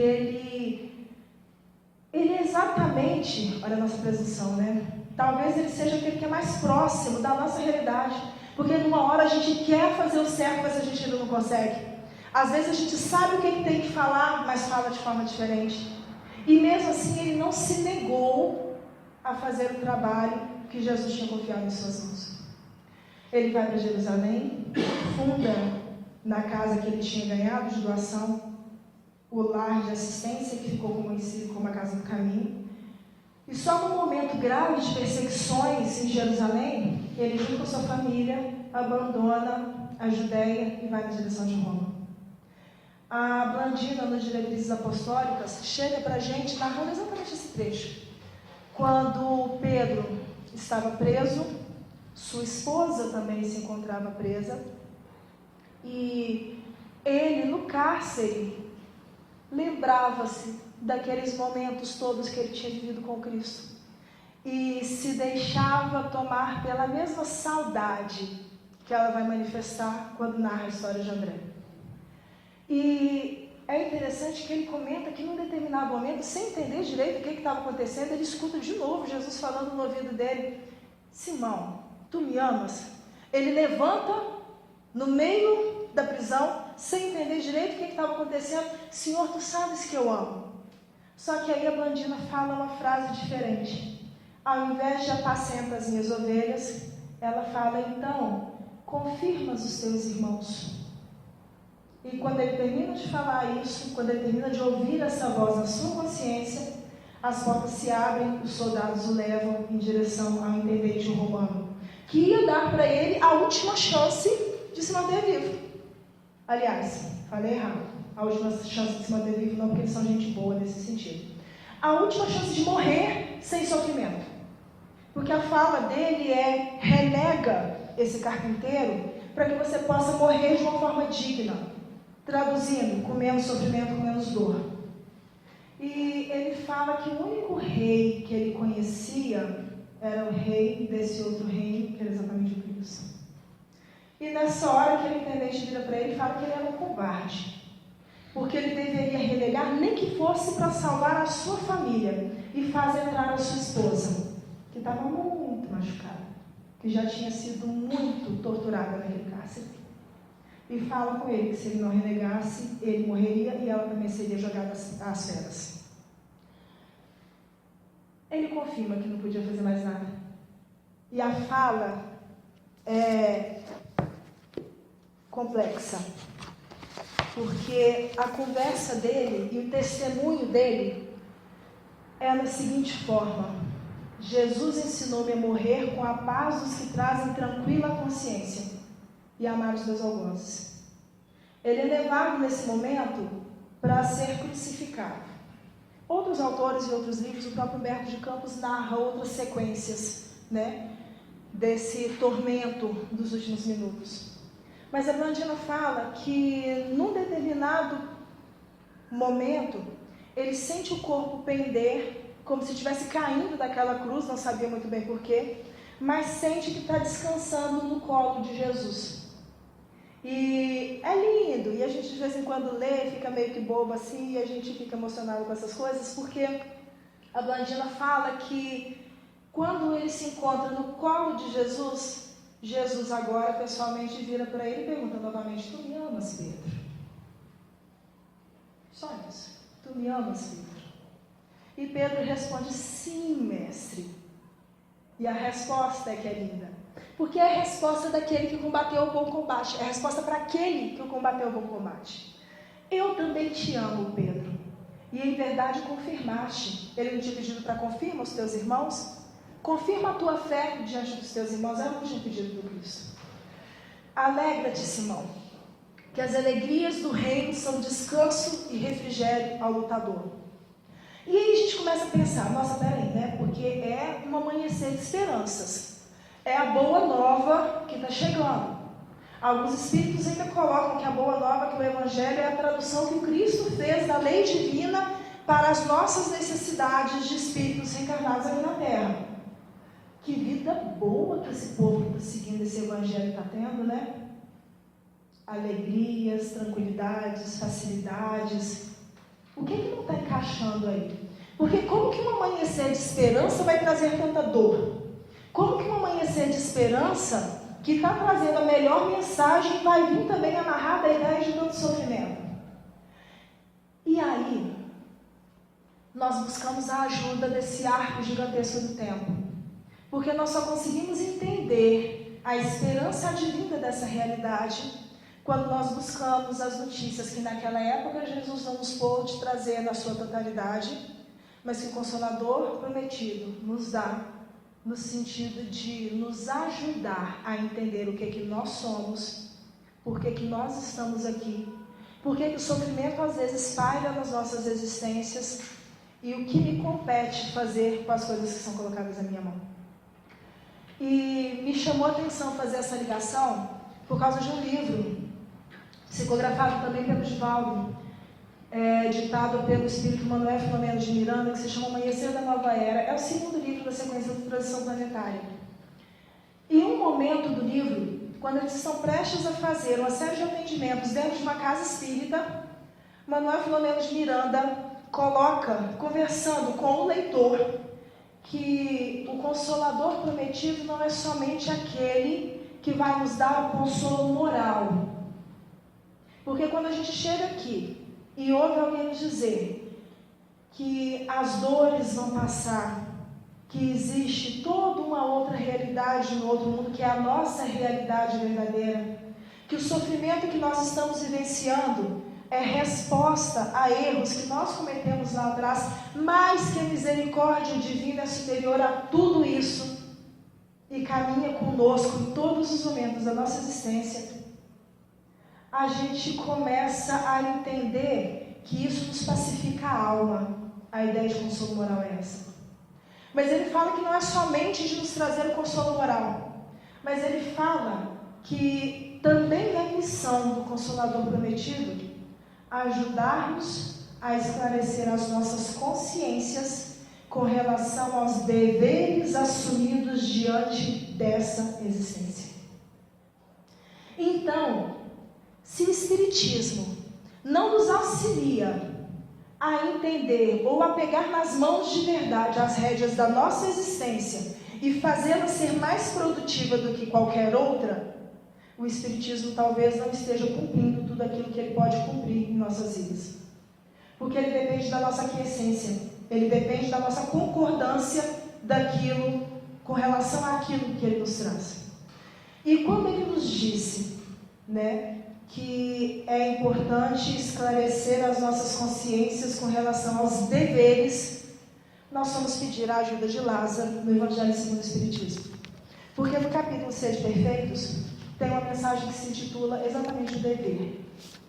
ele é exatamente, olha a nossa presunção, né? Talvez ele seja aquele que é mais próximo da nossa realidade, porque numa hora a gente quer fazer o certo, mas a gente ainda não consegue. Às vezes a gente sabe o que tem que falar, mas fala de forma diferente. E mesmo assim ele não se negou a fazer o trabalho que Jesus tinha confiado em suas mãos. Ele vai para Jerusalém, funda na casa que ele tinha ganhado de doação o lar de assistência, que ficou conhecido como a Casa do Caminho. E só num momento grave de perseguições em Jerusalém, ele, junto com sua família, abandona a Judéia e vai na direção de Roma. A Blandina, nas Diretrizes Apostólicas, chega para a gente narrando exatamente esse trecho. Quando Pedro estava preso, sua esposa também se encontrava presa, e ele, no cárcere, lembrava-se daqueles momentos todos que ele tinha vivido com Cristo e se deixava tomar pela mesma saudade que ela vai manifestar quando narra a história de André. E é interessante que ele comenta que num determinado momento, sem entender direito o que estava acontecendo, ele escuta de novo Jesus falando no ouvido dele: Simão, tu me amas? Ele levanta no meio da prisão, sem entender direito o que estava acontecendo: Senhor, tu sabes que eu amo. Só que aí a Blandina fala uma frase diferente. Ao invés de apacenta as minhas ovelhas, ela fala: então, confirmas os teus irmãos. E quando ele termina de falar isso, quando ele termina de ouvir essa voz na sua consciência, as portas se abrem, os soldados o levam em direção ao intendente romano, que ia dar para ele a última chance de se manter vivo. Aliás, falei errado. A última chance de se manter vivo não, porque eles são gente boa nesse sentido. A última chance de morrer sem sofrimento. Porque a fala dele é: renega esse carpinteiro para que você possa morrer de uma forma digna. Traduzindo, com menos sofrimento, com menos dor. E ele fala que o único rei que ele conhecia era o rei desse outro reino, que era exatamente o Cristo. E nessa hora que o intendente vira para ele e fala que ele era um covarde, porque ele deveria renegar, nem que fosse para salvar a sua família, e faz entrar a sua esposa, que estava muito machucada, que já tinha sido muito torturada naquele cárcere. E fala com ele que se ele não renegasse, ele morreria e ela também seria jogada às feras. Ele confirma que não podia fazer mais nada. E a fala é complexa, porque a conversa dele e o testemunho dele é da seguinte forma: Jesus ensinou-me a morrer com a paz dos que trazem tranquila consciência e amar os meus algozes. Ele é levado nesse momento para ser crucificado. Outros autores e outros livros, o próprio Humberto de Campos narra outras sequências, né, desse tormento dos últimos minutos. Mas a Blandina fala que num determinado momento ele sente o corpo pender, como se estivesse caindo daquela cruz, não sabia muito bem porquê, mas sente que está descansando no colo de Jesus. E é lindo, e a gente de vez em quando lê, fica meio que bobo assim, e a gente fica emocionado com essas coisas, porque a Blandina fala que quando ele se encontra no colo de Jesus, Jesus agora pessoalmente vira para ele e pergunta novamente: tu me amas, Pedro? Só isso. Tu me amas, Pedro? E Pedro responde: sim, mestre. E a resposta é que é linda, porque é a resposta daquele que combateu o bom combate, é a resposta para aquele que combateu o bom combate. Eu também te amo, Pedro, e em verdade confirmaste. Ele não tinha pedido para confirmar os teus irmãos? Confirma a tua fé diante dos teus irmãos. É o último pedido do Cristo. Alegra-te, Simão, que as alegrias do reino são descanso e refrigério ao lutador. E aí a gente começa a pensar, nossa, peraí, né? Porque é um amanhecer de esperanças. É a boa nova que está chegando. Alguns espíritos ainda colocam que a boa nova, que o Evangelho é a tradução que o Cristo fez da lei divina para as nossas necessidades de espíritos reencarnados aqui na Terra. Que vida boa que esse povo que está seguindo esse Evangelho está tendo, né? Alegrias, tranquilidades, facilidades. O que não está encaixando aí? Porque como que um amanhecer de esperança vai trazer tanta dor? Como que um amanhecer de esperança que está trazendo a melhor mensagem vai vir também amarrada à ideia de tanto sofrimento? E aí, nós buscamos a ajuda desse arco gigantesco do tempo. Porque nós só conseguimos entender a esperança advinda dessa realidade quando nós buscamos as notícias que naquela época Jesus não nos pôde trazer na sua totalidade, mas que o Consolador prometido nos dá, no sentido de nos ajudar a entender o que nós somos, por que nós estamos aqui, por que o sofrimento às vezes paira nas nossas existências e o que me compete fazer com as coisas que são colocadas na minha mão. E me chamou a atenção fazer essa ligação por causa de um livro, psicografado também pelo Divaldo, ditado pelo espírito Manuel Filomeno de Miranda, que se chama Amanhecer da Nova Era. É o segundo livro da sequência da Transição Planetária. E em um momento do livro, quando eles estão prestes a fazer uma série de atendimentos dentro de uma casa espírita, Manuel Filomeno de Miranda coloca, conversando com o leitor, que o Consolador prometido não é somente aquele que vai nos dar o consolo moral. Porque quando a gente chega aqui e ouve alguém nos dizer que as dores vão passar, que existe toda uma outra realidade no outro mundo, que é a nossa realidade verdadeira, que o sofrimento que nós estamos vivenciando é resposta a erros que nós cometemos lá atrás, mas que a misericórdia divina é superior a tudo isso e caminha conosco em todos os momentos da nossa existência, a gente começa a entender que isso nos pacifica a alma. A ideia de consolo moral é essa. Mas ele fala que não é somente de nos trazer o consolo moral, mas ele fala que também é missão do Consolador prometido ajudar-nos a esclarecer as nossas consciências com relação aos deveres assumidos diante dessa existência. Então, se o Espiritismo não nos auxilia a entender ou a pegar nas mãos de verdade as rédeas da nossa existência e fazê-la ser mais produtiva do que qualquer outra, o Espiritismo talvez não esteja cumprindo tudo aquilo que ele pode cumprir em nossas vidas. Porque ele depende da nossa aquiescência, ele depende da nossa concordância daquilo com relação àquilo que ele nos traz. E quando ele nos disse, que é importante esclarecer as nossas consciências com relação aos deveres, nós vamos pedir a ajuda de Lázaro no Evangelho segundo o Espiritismo. Porque no capítulo Sede Perfeitos tem uma mensagem que se intitula exatamente o dever.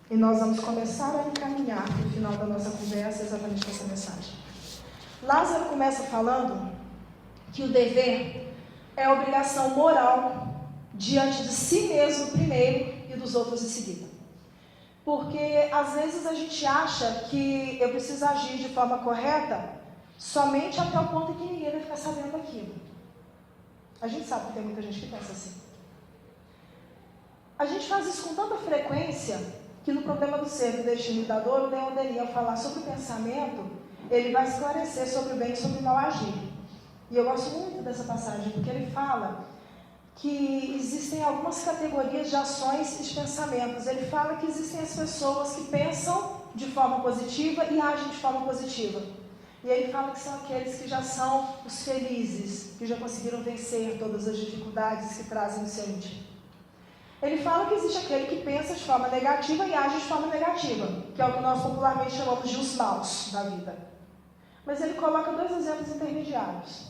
E nós vamos começar a encaminhar para o final da nossa conversa exatamente com essa mensagem. Lázaro começa falando que o dever é a obrigação moral diante de si mesmo primeiro e dos outros em seguida. Porque às vezes a gente acha que eu preciso agir de forma correta somente até o ponto em que ninguém vai ficar sabendo daquilo. A gente sabe que tem muita gente que pensa assim. A gente faz isso com tanta frequência que no problema do ser, do destino e da dor, o Leon Denis, ao falar sobre o pensamento, ele vai esclarecer sobre o bem e sobre o mal agir. E eu gosto muito dessa passagem, porque ele fala que existem algumas categorias de ações e de pensamentos. Ele fala que existem as pessoas que pensam de forma positiva e agem de forma positiva. E ele fala que são aqueles que já são os felizes, que já conseguiram vencer todas as dificuldades que trazem no seu íntimo. Ele fala que existe aquele que pensa de forma negativa e age de forma negativa, que é o que nós popularmente chamamos de os maus da vida. Mas ele coloca dois exemplos intermediários.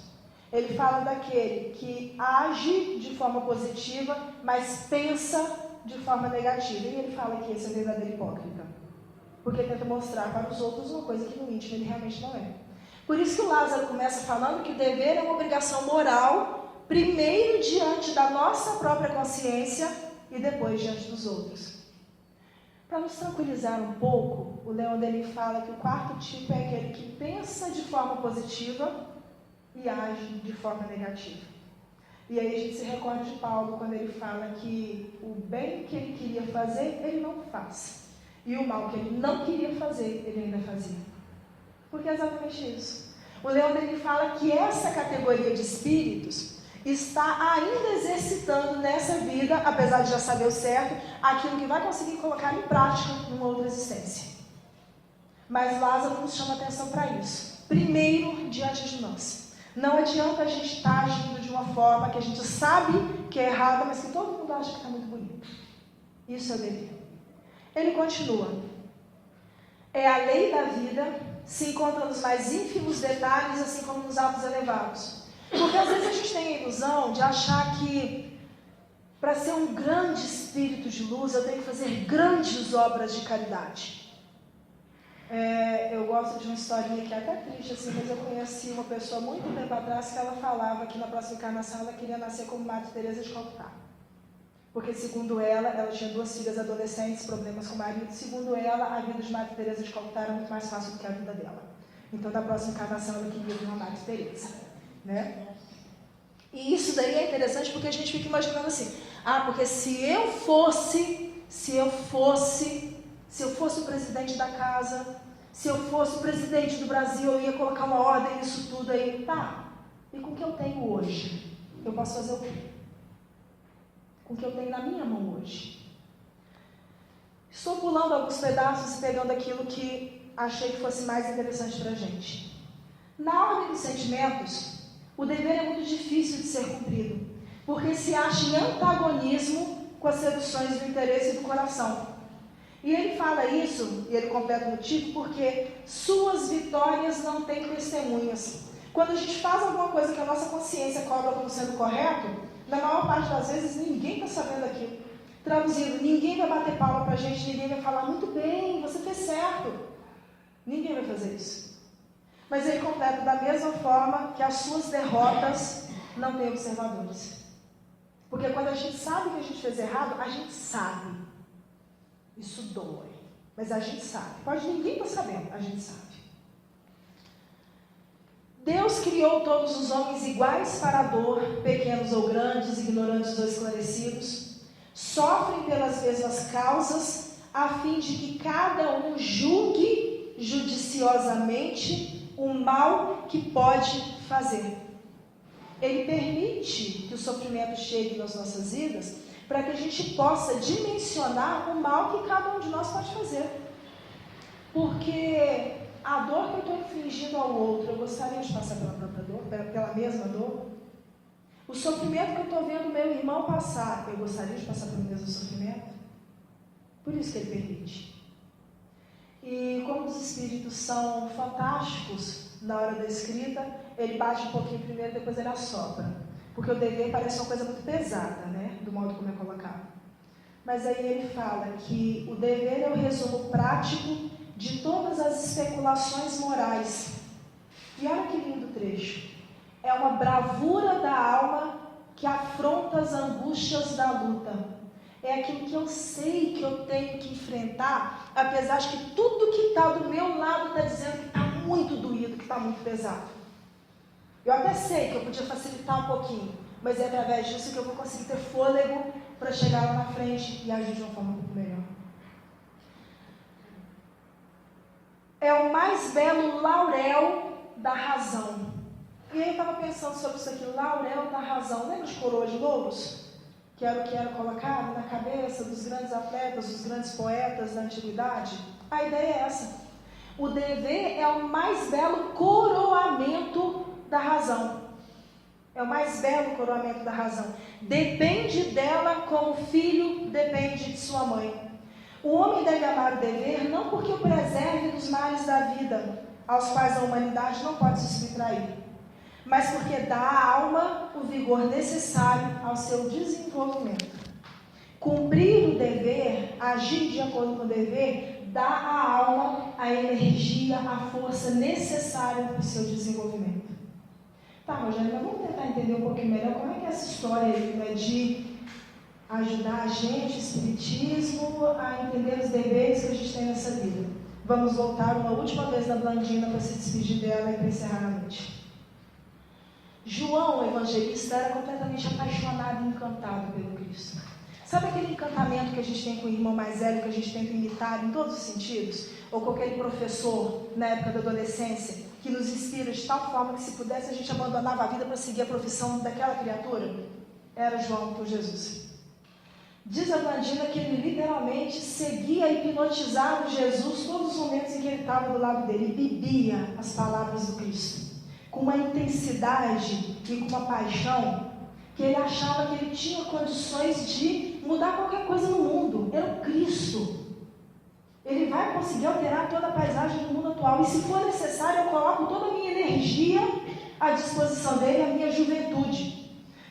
Ele fala daquele que age de forma positiva, mas pensa de forma negativa. E ele fala que esse é o verdadeiro hipócrita, porque tenta mostrar para os outros uma coisa que no íntimo ele realmente não é. Por isso que o Lázaro começa falando que o dever é uma obrigação moral, primeiro diante da nossa própria consciência e depois diante dos outros. Para nos tranquilizar um pouco, o Leon Denis fala que o quarto tipo é aquele que pensa de forma positiva e age de forma negativa. E aí a gente se recorda de Paulo quando ele fala que o bem que ele queria fazer, ele não faz. E o mal que ele não queria fazer, ele ainda fazia. Porque é exatamente isso. O Leon Denis fala que essa categoria de espíritos está ainda exercitando nessa vida, apesar de já saber o certo, aquilo que vai conseguir colocar em prática numa outra existência. Mas Lázaro nos chama atenção para isso. Primeiro, diante de nós. Não adianta a gente estar agindo de uma forma que a gente sabe que é errada, mas que todo mundo acha que está muito bonito. Isso é o dever. Ele continua. É a lei da vida, se encontra nos mais ínfimos detalhes, assim como nos altos elevados. Porque às vezes a gente tem a ilusão de achar que para ser um grande espírito de luz eu tenho que fazer grandes obras de caridade. Eu gosto de uma historinha que é até triste, assim, mas eu conheci uma pessoa muito tempo atrás que ela falava que na próxima encarnação ela queria nascer como Madre Teresa de Calcutá. Porque segundo ela tinha 2 filhas adolescentes, problemas com o marido. Segundo ela, a vida de Madre Teresa de Calcutá era muito mais fácil do que a vida dela. Então, na próxima encarnação, ela queria vir uma Madre Teresa, né? E isso daí é interessante porque a gente fica imaginando assim, porque se eu fosse o presidente da casa, se eu fosse o presidente do Brasil, eu ia colocar uma ordem nisso tudo aí. Tá, e com o que eu tenho hoje, eu posso fazer o quê? Com o que eu tenho na minha mão hoje. Estou pulando alguns pedaços e pegando aquilo que achei que fosse mais interessante para a gente. Na ordem dos sentimentos, o dever é muito difícil de ser cumprido, porque se acha em antagonismo com as seduções do interesse e do coração. E ele fala isso, e ele completa no tipo, porque suas vitórias não têm testemunhas. Quando a gente faz alguma coisa que a nossa consciência cobra como sendo correto, na maior parte das vezes ninguém está sabendo aquilo. Traduzindo, ninguém vai bater palma para a gente, ninguém vai falar, muito bem, você fez certo. Ninguém vai fazer isso. Mas ele completa da mesma forma que as suas derrotas não têm observadores. Porque quando a gente sabe que a gente fez errado, a gente sabe. Isso dói. Mas a gente sabe. Pode ninguém estar sabendo, a gente sabe. Deus criou todos os homens iguais para a dor, pequenos ou grandes, ignorantes ou esclarecidos. Sofrem pelas mesmas causas, a fim de que cada um julgue judiciosamente o mal que pode fazer. Ele permite que o sofrimento chegue nas nossas vidas para que a gente possa dimensionar o mal que cada um de nós pode fazer. Porque a dor que eu estou infligindo ao outro, eu gostaria de passar pela própria dor, pela mesma dor? O sofrimento que eu estou vendo meu irmão passar, eu gostaria de passar pelo mesmo sofrimento? Por isso que ele permite. E como os espíritos são fantásticos na hora da escrita, ele bate um pouquinho primeiro, depois ele assopra. Porque o dever parece uma coisa muito pesada, né? Do modo como é colocado. Mas aí ele fala que o dever é o resumo prático de todas as especulações morais. E olha que lindo trecho. É uma bravura da alma que afronta as angústias da luta. É aquilo que eu sei que eu tenho que enfrentar, apesar de que tudo que está do meu lado está dizendo que está muito doído, que está muito pesado. Eu até sei que eu podia facilitar um pouquinho, mas é através disso que eu vou conseguir ter fôlego para chegar lá na frente e agir de uma forma um pouco melhor. É o mais belo laurel da razão. E aí eu estava pensando sobre isso aqui, laurel da razão. Lembra de coroa de louros? Que era o que era colocado na cabeça dos grandes atletas, dos grandes poetas da antiguidade? A ideia é essa. O dever é o mais belo coroamento da razão. É o mais belo coroamento da razão. Depende dela como o filho depende de sua mãe. O homem deve amar o dever não porque o preserve dos males da vida, aos quais a humanidade não pode se subtrair, mas porque dá à alma o vigor necessário ao seu desenvolvimento. Cumprir o dever, agir de acordo com o dever, dá à alma a energia, a força necessária para o seu desenvolvimento. Tá, Rogério, mas vamos tentar entender um pouquinho melhor como é que é essa história aí, né, de ajudar a gente, o espiritismo, a entender os deveres que a gente tem nessa vida. Vamos voltar uma última vez na Blandina para se despedir dela e para encerrar a noite. João, o evangelista, era completamente apaixonado e encantado pelo Cristo. Sabe aquele encantamento que a gente tem com o irmão mais velho, que a gente tenta imitar em todos os sentidos? Ou com aquele professor, na época da adolescência, que nos inspira de tal forma que se pudesse a gente abandonava a vida para seguir a profissão daquela criatura? Era João por Jesus. Diz a Blandina que ele literalmente seguia hipnotizado Jesus todos os momentos em que ele estava do lado dele, e bebia as palavras do Cristo, com uma intensidade e com uma paixão, que ele achava que ele tinha condições de mudar qualquer coisa no mundo. Era o Cristo. Ele vai conseguir alterar toda a paisagem do mundo atual, e se for necessário, eu coloco toda a minha energia à disposição dele, a minha juventude.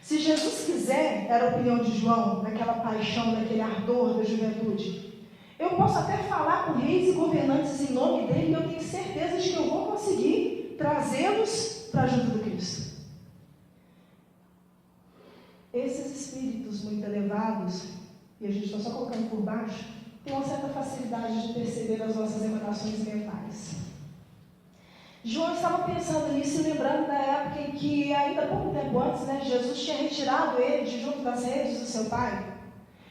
Se Jesus quiser, era a opinião de João, daquela paixão, daquele ardor da juventude, eu posso até falar com reis e governantes em nome dele, e eu tenho certeza de que eu vou conseguir trazê-los para junto do Cristo. Esses espíritos muito elevados, e a gente está só colocando por baixo, têm uma certa facilidade de perceber as nossas emanações mentais. João estava pensando nisso e lembrando da época em que, ainda pouco tempo antes, Jesus tinha retirado ele de junto das redes do seu pai.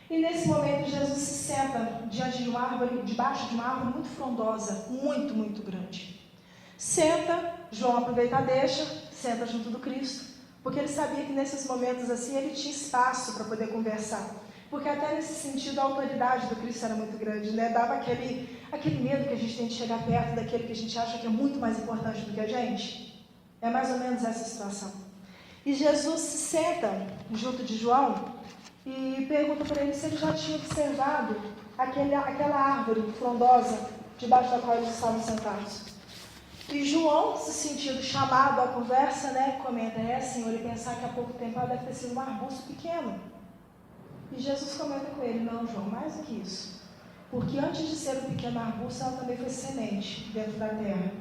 E nesse momento Jesus se senta diante de uma árvore, debaixo de uma árvore muito frondosa, muito, muito grande. Senta, João aproveita a deixa, senta junto do Cristo, porque ele sabia que nesses momentos assim ele tinha espaço para poder conversar. Porque até nesse sentido a autoridade do Cristo era muito grande, né? Dava aquele medo que a gente tem de chegar perto daquele que a gente acha que é muito mais importante do que a gente. É mais ou menos essa situação. E Jesus se senta junto de João e pergunta para ele se ele já tinha observado aquela árvore frondosa debaixo da qual eles estavam sentados. E João, se sentindo chamado à conversa, comenta: Senhor, e pensar que há pouco tempo ela deve ter sido um arbusto pequeno. E Jesus comenta com ele: não, João, mais do que isso. Porque antes de ser um pequeno arbusto, ela também foi semente dentro da terra.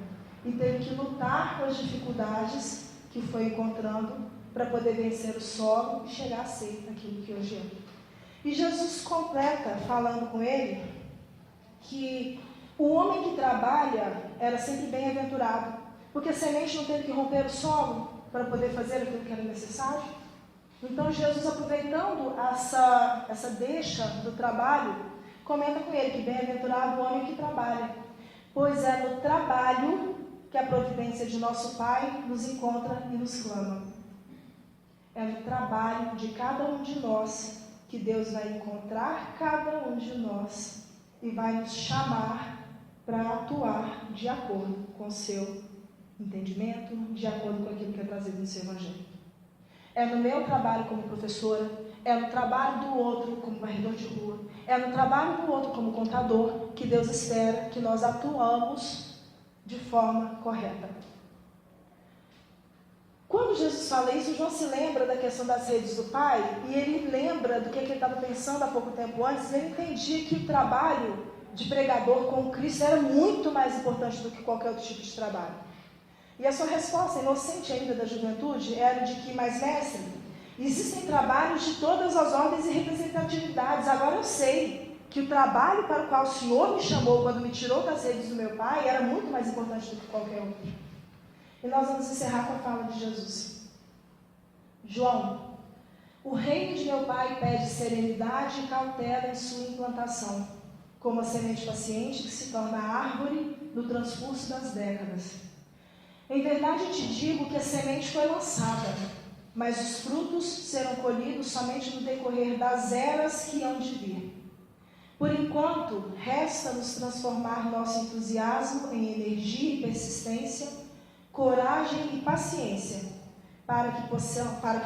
E teve que lutar com as dificuldades que foi encontrando para poder vencer o solo e chegar a ser aquilo que hoje é. E Jesus completa falando com ele que o homem que trabalha era sempre bem-aventurado, porque a semente não teve que romper o solo para poder fazer aquilo que era necessário. Então Jesus, aproveitando essa deixa do trabalho, comenta com ele que bem-aventurado o homem que trabalha, pois é no trabalho que a providência de nosso Pai nos encontra e nos clama. É no trabalho de cada um de nós que Deus vai encontrar cada um de nós e vai nos chamar para atuar de acordo com o seu entendimento, de acordo com aquilo que é trazido no seu Evangelho. É no meu trabalho como professora, é no trabalho do outro como varredor de rua, é no trabalho do outro como contador que Deus espera que nós atuamos de forma correta. Quando Jesus fala isso, João se lembra da questão das redes do Pai, e ele lembra do que ele estava pensando há pouco tempo antes. Ele entendia que o trabalho de pregador com Cristo era muito mais importante do que qualquer outro tipo de trabalho. E a sua resposta, inocente ainda da juventude, era de que: mas mestre, existem trabalhos de todas as ordens e representatividades. Agora eu sei que o trabalho para o qual o Senhor me chamou quando me tirou das redes do meu Pai era muito mais importante do que qualquer outro. E nós vamos encerrar com a fala de Jesus. João, o reino de meu Pai pede serenidade e cautela em sua implantação, como a semente paciente que se torna árvore no transcurso das décadas. Em verdade te digo que a semente foi lançada, mas os frutos serão colhidos somente no decorrer das eras que hão de vir. Por enquanto, resta-nos transformar nosso entusiasmo em energia e persistência, coragem e paciência, para que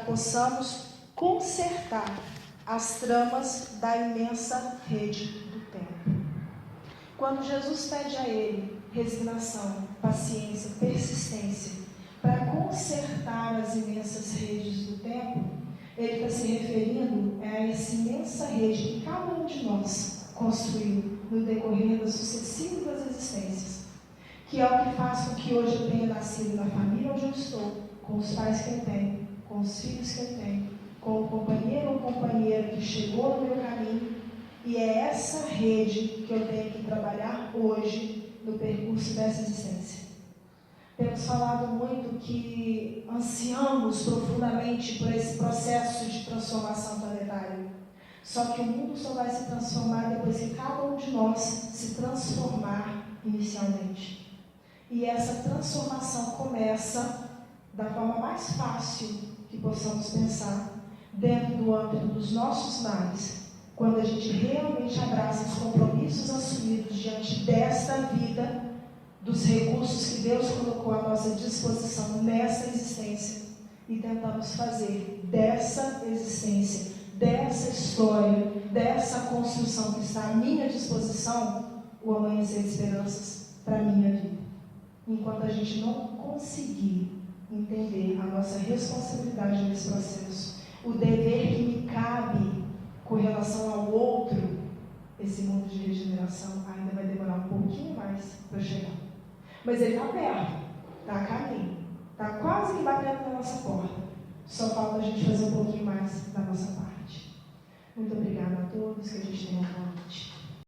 possamos consertar as tramas da imensa rede do tempo. Quando Jesus pede a ele resignação, paciência, persistência, para consertar as imensas redes do tempo, ele está se referindo a essa imensa rede que cada um de nós construiu no decorrer das sucessivas existências, que é o que faz com que hoje eu tenha nascido na família onde eu estou, com os pais que eu tenho, com os filhos que eu tenho, com o companheiro ou companheira que chegou no meu caminho, e é essa rede que eu tenho que trabalhar hoje no percurso dessa existência. Temos falado muito que ansiamos profundamente por esse processo de transformação planetária. Só que o mundo só vai se transformar depois que cada um de nós se transformar inicialmente. E essa transformação começa da forma mais fácil que possamos pensar, dentro do âmbito dos nossos lares, quando a gente realmente abraça os compromissos assumidos diante desta vida, dos recursos que Deus colocou à nossa disposição nessa existência, e tentamos fazer dessa existência, dessa história, dessa construção que está à minha disposição, o amanhecer de esperanças para a minha vida. Enquanto a gente não conseguir entender a nossa responsabilidade nesse processo, o dever que me cabe com relação ao outro, esse mundo de regeneração ainda vai demorar um pouquinho mais para chegar. Mas ele está perto, está a caminho, está quase que batendo na nossa porta. Só falta a gente fazer um pouquinho mais da nossa parte. Muito obrigada a todos, que a gente tenha uma boa noite.